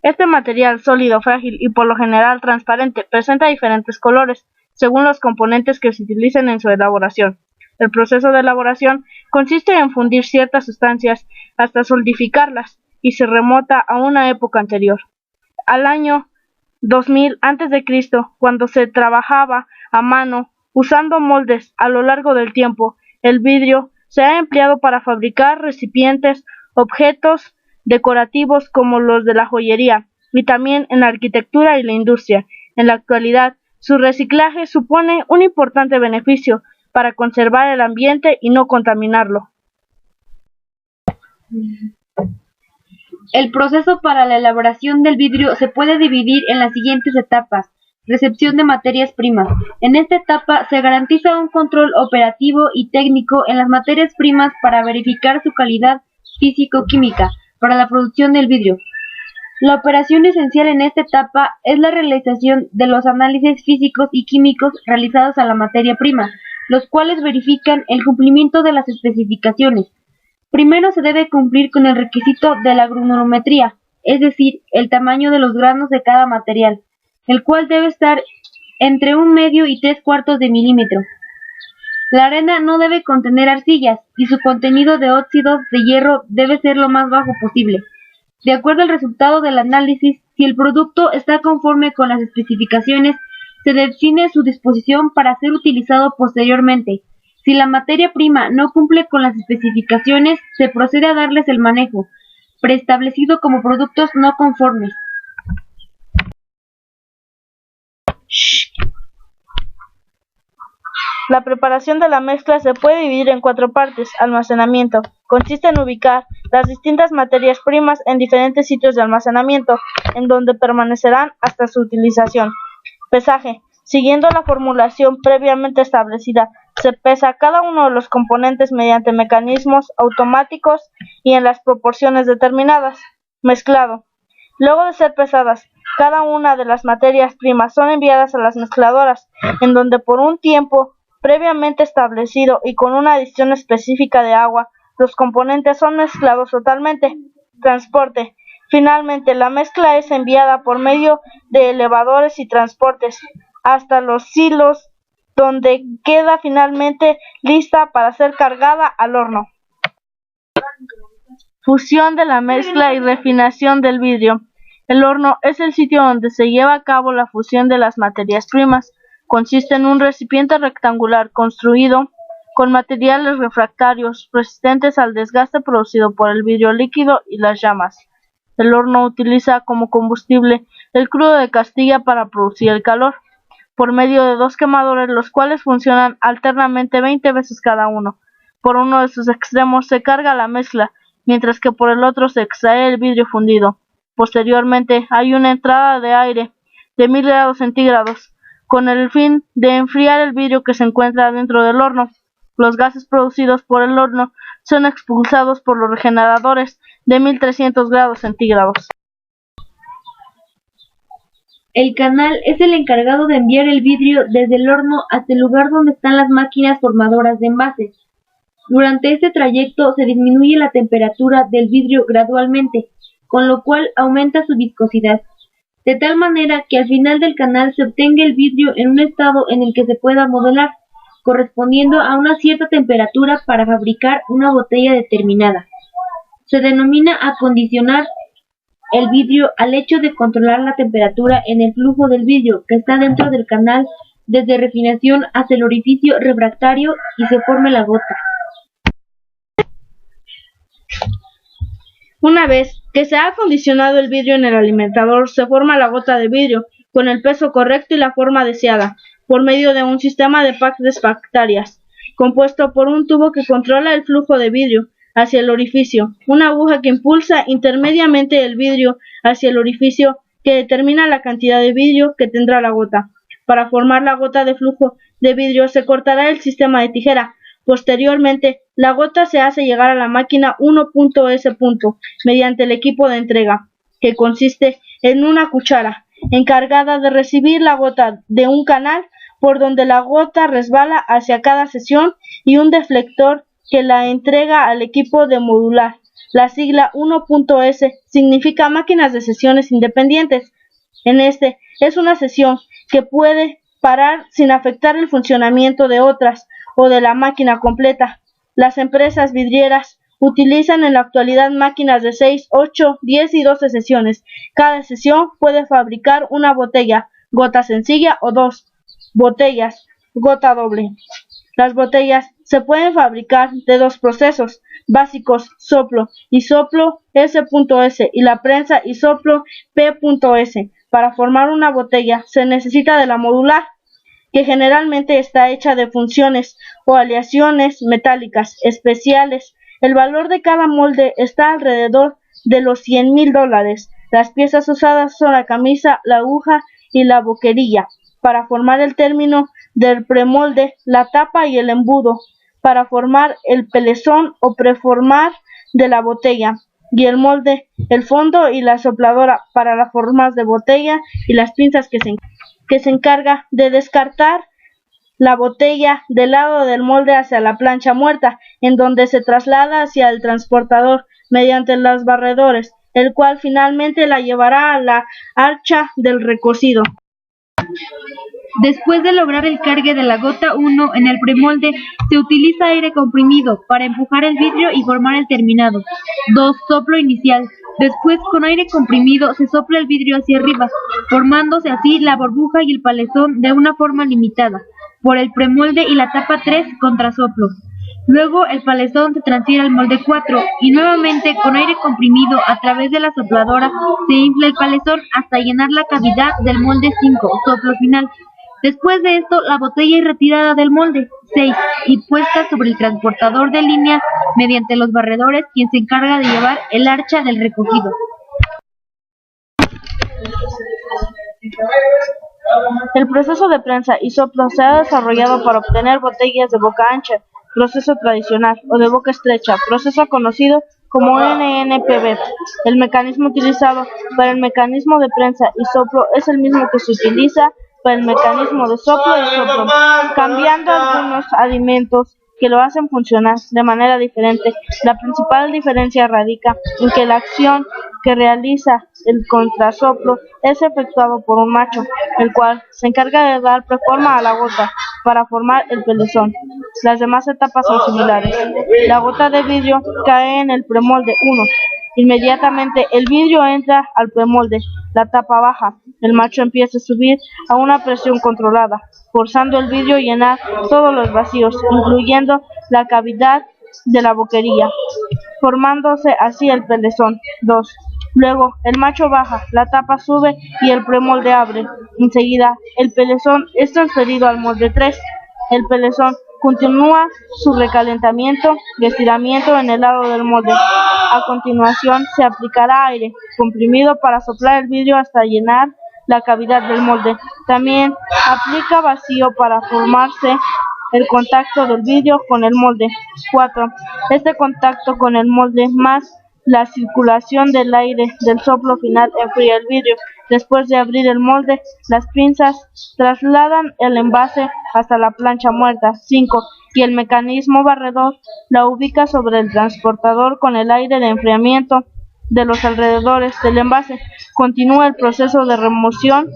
Este material sólido, frágil y por lo general transparente presenta diferentes colores, según los componentes que se utilicen en su elaboración. El proceso de elaboración consiste en fundir ciertas sustancias hasta solidificarlas y se remota a una época anterior, al año 2000 a.C., cuando se trabajaba a mano usando moldes. A lo largo del tiempo, el vidrio se ha empleado para fabricar recipientes, objetos decorativos como los de la joyería, y también en la arquitectura y la industria. En la actualidad, su reciclaje supone un importante beneficio para conservar el ambiente y no contaminarlo. El proceso para la elaboración del vidrio se puede dividir en las siguientes etapas. Recepción de materias primas. En esta etapa se garantiza un control operativo y técnico en las materias primas para verificar su calidad físico-química para la producción del vidrio. La operación esencial en esta etapa es la realización de los análisis físicos y químicos realizados a la materia prima, los cuales verifican el cumplimiento de las especificaciones. Primero se debe cumplir con el requisito de la granulometría, es decir, el tamaño de los granos de cada material, el cual debe estar entre 1/2 y 3/4 de milímetro. La arena no debe contener arcillas y su contenido de óxidos de hierro debe ser lo más bajo posible. De acuerdo al resultado del análisis, si el producto está conforme con las especificaciones, se define su disposición para ser utilizado posteriormente. Si la materia prima no cumple con las especificaciones, se procede a darles el manejo preestablecido como productos no conformes. La preparación de la mezcla se puede dividir en 4 partes. Almacenamiento. Consiste en ubicar las distintas materias primas en diferentes sitios de almacenamiento, en donde permanecerán hasta su utilización. Pesaje. Siguiendo la formulación previamente establecida, se pesa cada uno de los componentes mediante mecanismos automáticos y en las proporciones determinadas. Mezclado. Luego de ser pesadas, cada una de las materias primas son enviadas a las mezcladoras, en donde por un tiempo previamente establecido y con una adición específica de agua, los componentes son mezclados totalmente. Transporte. Finalmente, la mezcla es enviada por medio de elevadores y transportes hasta los silos, donde queda finalmente lista para ser cargada al horno. Fusión de la mezcla y refinación del vidrio. El horno es el sitio donde se lleva a cabo la fusión de las materias primas. Consiste en un recipiente rectangular construido con materiales refractarios resistentes al desgaste producido por el vidrio líquido y las llamas. El horno utiliza como combustible el crudo de Castilla para producir el calor, por medio de 2 quemadores, los cuales funcionan alternamente 20 veces cada uno. Por uno de sus extremos se carga la mezcla, mientras que por el otro se extrae el vidrio fundido. Posteriormente hay una entrada de aire de 1000 grados centígrados, con el fin de enfriar el vidrio que se encuentra dentro del horno. Los gases producidos por el horno son expulsados por los regeneradores de 1300 grados centígrados. El canal es el encargado de enviar el vidrio desde el horno hasta el lugar donde están las máquinas formadoras de envases. Durante este trayecto se disminuye la temperatura del vidrio gradualmente, con lo cual aumenta su viscosidad, de tal manera que al final del canal se obtenga el vidrio en un estado en el que se pueda modelar, correspondiendo a una cierta temperatura para fabricar una botella determinada. Se denomina acondicionar el vidrio al hecho de controlar la temperatura en el flujo del vidrio que está dentro del canal desde refinación hasta el orificio refractario y se forme la gota. Una vez que se ha acondicionado el vidrio en el alimentador, se forma la gota de vidrio con el peso correcto y la forma deseada, por medio de un sistema de paques bacterias, compuesto por un tubo que controla el flujo de vidrio hacia el orificio, una aguja que impulsa intermediamente el vidrio hacia el orificio que determina la cantidad de vidrio que tendrá la gota. Para formar la gota de flujo de vidrio se cortará el sistema de tijera. Posteriormente, la gota se hace llegar a la máquina 1.S. mediante el equipo de entrega, que consiste en una cuchara, encargada de recibir la gota de un canal por donde la gota resbala hacia cada sección y un deflector que la entrega al equipo de modular, La sigla 1.S significa máquinas de sesiones independientes. Es una sesión que puede parar sin afectar el funcionamiento de otras o de la máquina completa. Las empresas vidrieras utilizan en la actualidad máquinas de 6, 8, 10 y 12 sesiones. Cada sesión puede fabricar una botella, gota sencilla o dos botellas, gota doble. Las botellas se pueden fabricar de dos procesos básicos, soplo y soplo S.S y la prensa y soplo P.S. Para formar una botella se necesita de la modular, que generalmente está hecha de funciones o aleaciones metálicas especiales. El valor de cada molde está alrededor de los $100,000. Las piezas usadas son la camisa, la aguja y la boquerilla. Para formar el término del premolde, la tapa y el embudo. Para formar el pelezón o preformar de la botella. Y el molde, el fondo y la sopladora para las formas de botella y las pinzas que se encarga de descartar la botella del lado del molde hacia la plancha muerta, en donde se traslada hacia el transportador mediante los barredores, el cual finalmente la llevará a la archa del recocido. Después de lograr el cargue de la gota 1 en el premolde, se utiliza aire comprimido para empujar el vidrio y formar el terminado. 2. Soplo inicial. Después, con aire comprimido, se sopla el vidrio hacia arriba, formándose así la burbuja y el palezón de una forma limitada, por el premolde y la tapa 3 contrasoplo. Luego el palezón se transfiere al molde 4 y nuevamente con aire comprimido a través de la sopladora se infla el palezón hasta llenar la cavidad del molde 5, soplo final. Después de esto, la botella es retirada del molde 6 y puesta sobre el transportador de línea mediante los barredores, quien se encarga de llevar el archa del recogido. El proceso de prensa y soplo se ha desarrollado para obtener botellas de boca ancha, proceso tradicional, o de boca estrecha, proceso conocido como NNPB. El mecanismo utilizado para el mecanismo de prensa y soplo es el mismo que se utiliza para el mecanismo de soplo y soplo, cambiando algunos alimentos que lo hacen funcionar de manera diferente. La principal diferencia radica en que la acción que realiza el contrasoplo es efectuado por un macho, el cual se encarga de dar preforma a la gota para formar el pelezón. Las demás etapas son similares. La gota de vidrio cae en el premolde 1. Inmediatamente el vidrio entra al premolde, la tapa baja. El macho empieza a subir a una presión controlada, forzando el vidrio a llenar todos los vacíos, incluyendo la cavidad de la boquería, formándose así el pelezón. 2. Luego, el macho baja, la tapa sube y el premolde abre. Enseguida, el pelezón es transferido al molde 3. El pelezón continúa su recalentamiento y estiramiento en el lado del molde. A continuación, se aplicará aire comprimido para soplar el vidrio hasta llenar la cavidad del molde. También aplica vacío para formarse el contacto del vidrio con el molde. 4. Este contacto con el molde más la circulación del aire del soplo final enfría el vidrio. Después de abrir el molde, las pinzas trasladan el envase hasta la plancha muerta. 5. Y el mecanismo barredor la ubica sobre el transportador con el aire de enfriamiento de los alrededores del envase. Continúa el proceso de remoción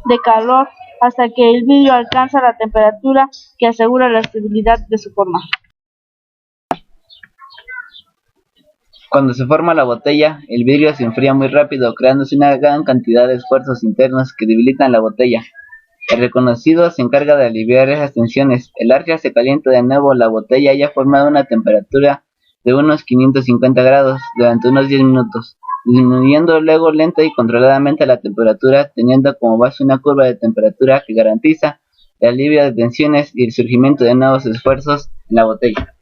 de calor hasta que el vidrio alcanza la temperatura que asegura la estabilidad de su forma. Cuando se forma la botella, el vidrio se enfría muy rápido, creándose una gran cantidad de esfuerzos internos que debilitan la botella. El reconocido se encarga de aliviar esas tensiones. El archa se calienta de nuevo, la botella ya ha formado una temperatura de unos 550 grados durante unos 10 minutos, disminuyendo luego lenta y controladamente la temperatura, teniendo como base una curva de temperatura que garantiza el alivio de tensiones y el surgimiento de nuevos esfuerzos en la botella.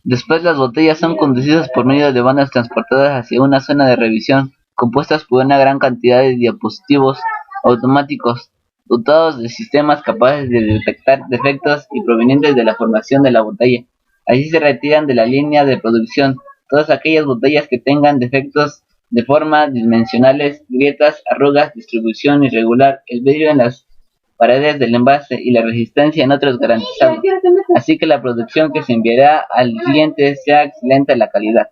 Después las botellas son conducidas por medio de bandas transportadas hacia una zona de revisión, compuestas por una gran cantidad de dispositivos automáticos, dotados de sistemas capaces de detectar defectos y provenientes de la formación de la botella. Así se retiran de la línea de producción todas aquellas botellas que tengan defectos de forma, dimensionales, grietas, arrugas, distribución irregular. El vidrio en las paredes del envase y la resistencia en otros garantizado, así que la producción que se enviará al cliente sea excelente la calidad.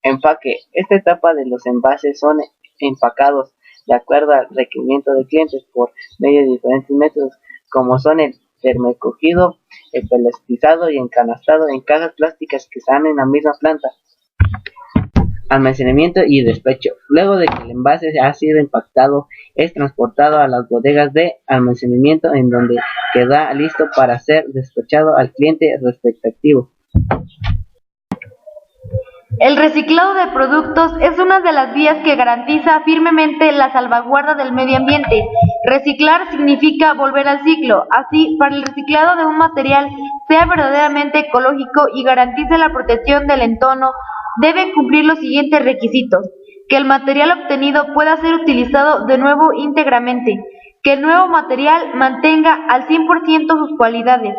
Empaque. Esta etapa de los envases son empacados de acuerdo al requerimiento de clientes por medio de diferentes métodos, como son el termocogido, el pelletizado y encanastado en cajas plásticas que están en la misma planta. Almacenamiento y despacho. Luego de que el envase ha sido empacado, es transportado a las bodegas de almacenamiento en donde queda listo para ser despachado al cliente respectivo. El reciclado de productos es una de las vías que garantiza firmemente la salvaguarda del medio ambiente. Reciclar significa volver al ciclo. Así, para el reciclado de un material sea verdaderamente ecológico y garantice la protección del entorno, debe cumplir los siguientes requisitos: que el material obtenido pueda ser utilizado de nuevo íntegramente, que el nuevo material mantenga al 100% sus cualidades,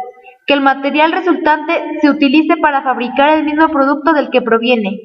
que el material resultante se utilice para fabricar el mismo producto del que proviene,